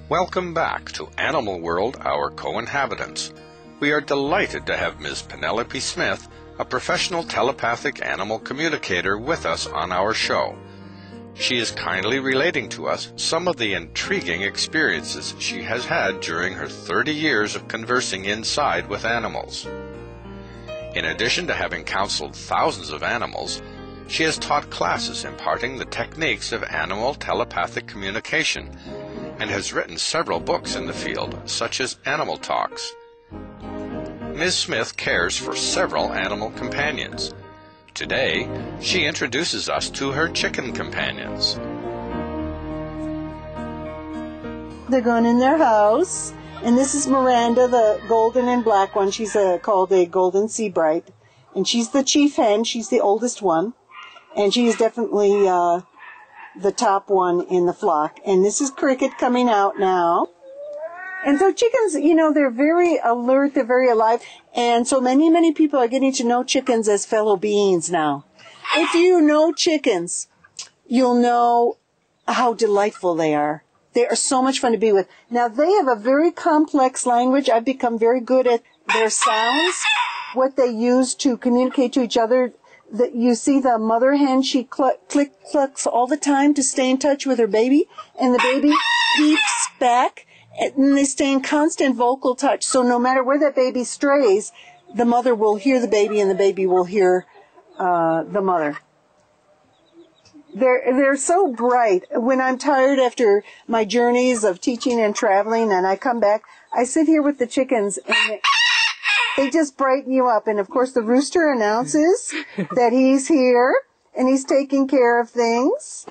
Welcome back to Animal World, Our Co-Inhabitants. We are delighted to have Ms. Penelope Smith, a professional telepathic animal communicator, with us on our show. She is kindly relating to us some of the intriguing experiences she has had during her 30 years of conversing inside with animals. In addition to having counseled thousands of animals, she has taught classes imparting the techniques of animal telepathic communication and has written several books in the field, such as Animal Talks. Ms. Smith cares for several animal companions. Today, she introduces us to her chicken companions. They're going in their house, and this is Miranda, the golden and black one. She's called a golden sea bright, and she's the chief hen. She's the oldest one, and she is definitely the top one in the flock. And this is Cricket coming out now. And so chickens, you know, they're very alert, they're very alive. And so many people are getting to know chickens as fellow beings now. If you know chickens, you'll know how delightful they are. They are so much fun to be with. Now, they have a very complex language. I've become very good at their sounds, what they use to communicate to each other. That you see the mother hen, she clucks all the time to stay in touch with her baby, and the baby peeps back, and they stay in constant vocal touch. So no matter where that baby strays, the mother will hear the baby, and the baby will hear the mother. They're so bright. When I'm tired after my journeys of teaching and traveling, and I come back, I sit here with the chickens, and they just brighten you up. And, of course, the rooster announces that he's here and he's taking care of things.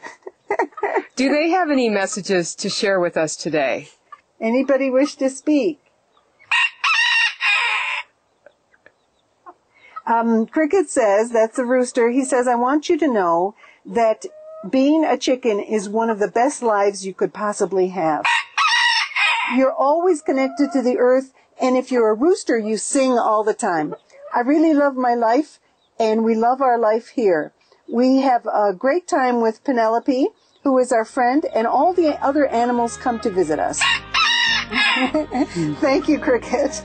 Do they have any messages to share with us today? Anybody wish to speak? Cricket says, that's the rooster, he says, I want you to know that being a chicken is one of the best lives you could possibly have. You're always connected to the earth. And if you're a rooster, you sing all the time. I really love my life, and we love our life here. We have a great time with Penelope, who is our friend, and all the other animals come to visit us. Thank you, Cricket.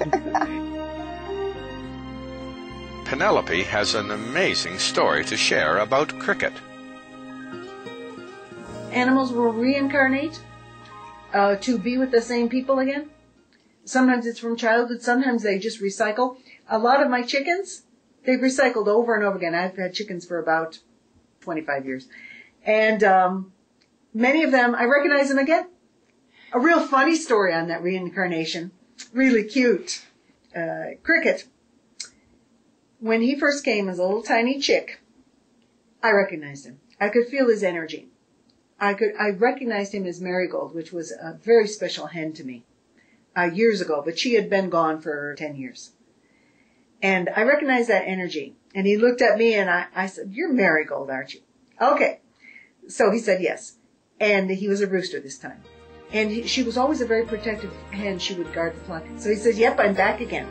Penelope has an amazing story to share about Cricket. Animals will reincarnate to be with the same people again. Sometimes it's from childhood. Sometimes they just recycle. A lot of my chickens, they've recycled over and over again. I've had chickens for about 25 years. And many of them, I recognize them again. A real funny story on that reincarnation. Really cute. Cricket, when he first came as a little tiny chick, I recognized him. I could feel his energy. I recognized him as Marigold, which was a very special hen to me. Years ago, but she had been gone for 10 years. And I recognized that energy. And he looked at me and I said, you're Marigold, aren't you? Okay. So he said yes. And he was a rooster this time. And she was always a very protective hen. She would guard the flock. So he said, yep, I'm back again.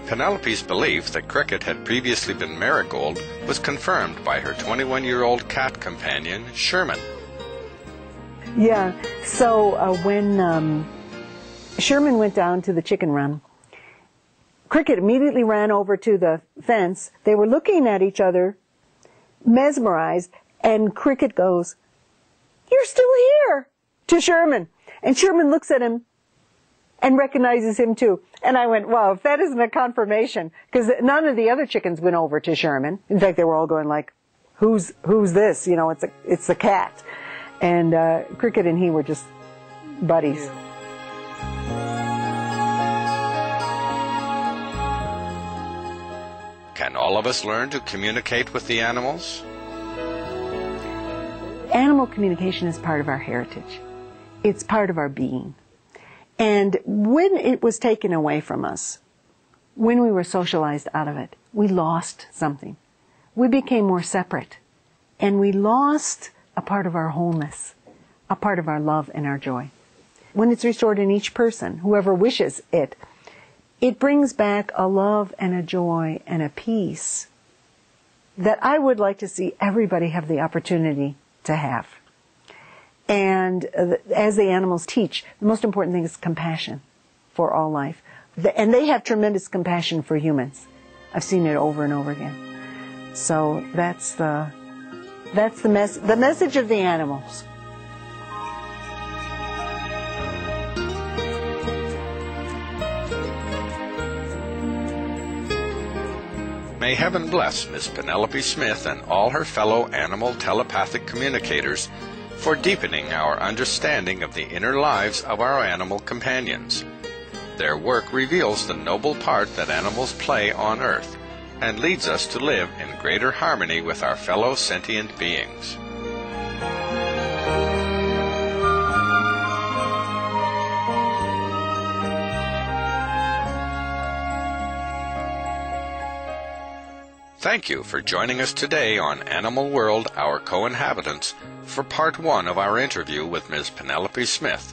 Penelope's belief that Cricket had previously been Marigold was confirmed by her 21-year-old cat companion, Sherman. Yeah, so when Sherman went down to the chicken run, Cricket immediately ran over to the fence. They were looking at each other, mesmerized, and Cricket goes, you're still here, to Sherman. And Sherman looks at him and recognizes him too. And I went, wow, if that isn't a confirmation, because none of the other chickens went over to Sherman. In fact, they were all going like, who's this? You know, it's a cat. And Cricket and he were just buddies. Can all of us learn to communicate with the animals? Animal communication is part of our heritage. It's part of our being. And when it was taken away from us, when we were socialized out of it, we lost something. We became more separate. And we lost a part of our wholeness, a part of our love and our joy. When it's restored in each person, whoever wishes it, it brings back a love and a joy and a peace that I would like to see everybody have the opportunity to have. And as the animals teach, the most important thing is compassion for all life. And they have tremendous compassion for humans. I've seen it over and over again. So that's the message of the animals. May heaven bless Miss Penelope Smith and all her fellow animal telepathic communicators for deepening our understanding of the inner lives of our animal companions. Their work reveals the noble part that animals play on Earth and leads us to live in greater harmony with our fellow sentient beings. Thank you for joining us today on Animal World, Our Co-Inhabitants, for part 1 of our interview with Ms. Penelope Smith.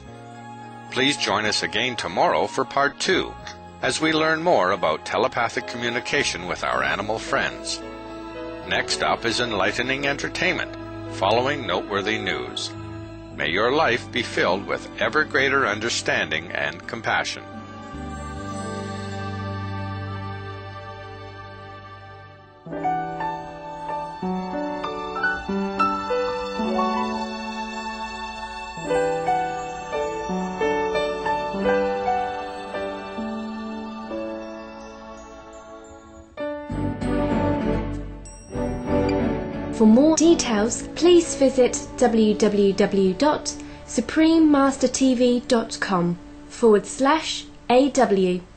Please join us again tomorrow for part 2, as we learn more about telepathic communication with our animal friends. Next up is enlightening entertainment, following noteworthy news. May your life be filled with ever greater understanding and compassion. For more details, please visit www.suprememastertv.com/AW.